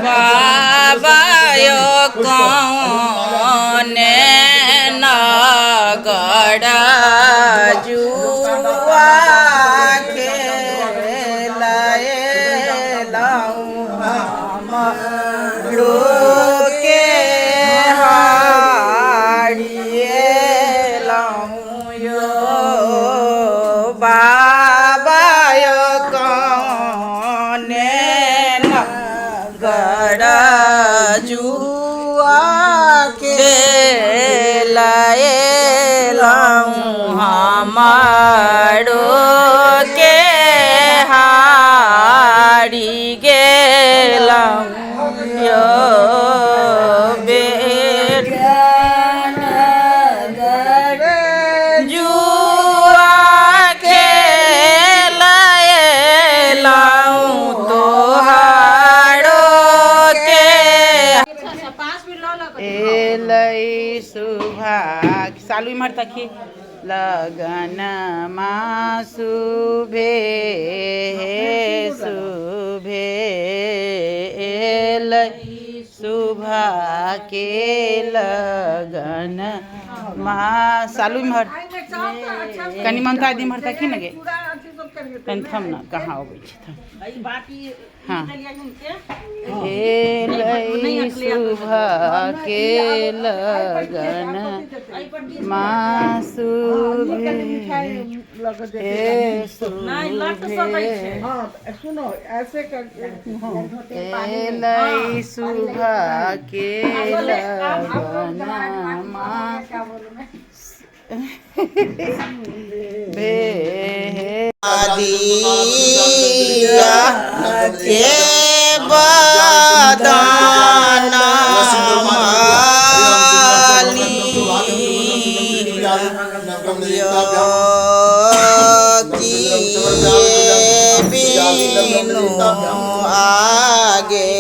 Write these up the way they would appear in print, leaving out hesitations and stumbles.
बाबायो कौने नगड़ा जुआ खेलाए लाऊं हमरो के हाड़िए लाऊं यो बाबायो कौने नगड़ा जुआ खेलाए लाऊं हमारो के हारी गेलाऊं यो बेटा जुआ खेलाए लाऊं तोहारो के एलै सुभाग सालू इमहर तकी लगन शुभे शुभे एलै सुभा के लगन सालू इमहर कनी ममता दी इमहर तकी न गे कनी थम न कहाँ अबै छै हाँ एलै सुभा के लगन शुभे सुनो ऐसे एलै सुभा के लगन दिया के बदन बिनु आगे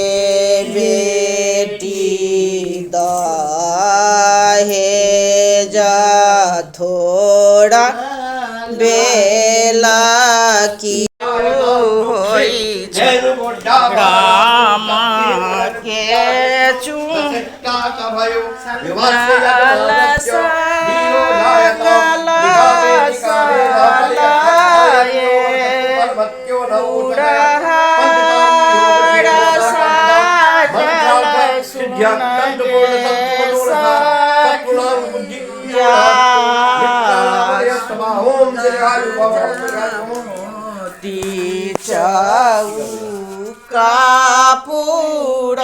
बेटी दहेज थोड़ा बेला की होई राम के चौका पुराण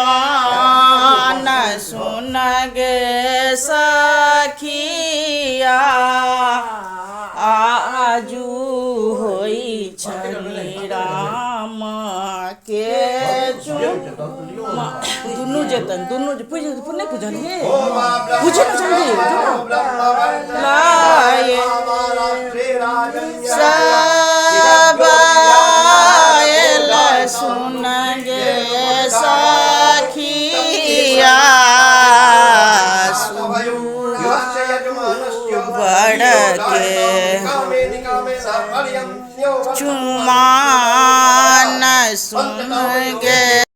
सुन गे सखिया आजू होई छनि राम के दुनू जतन दुनू पूज नहीं पूजन हे पूजे न जल्दी लाए सुन गे सखिया बड़ के चुमान सुन गे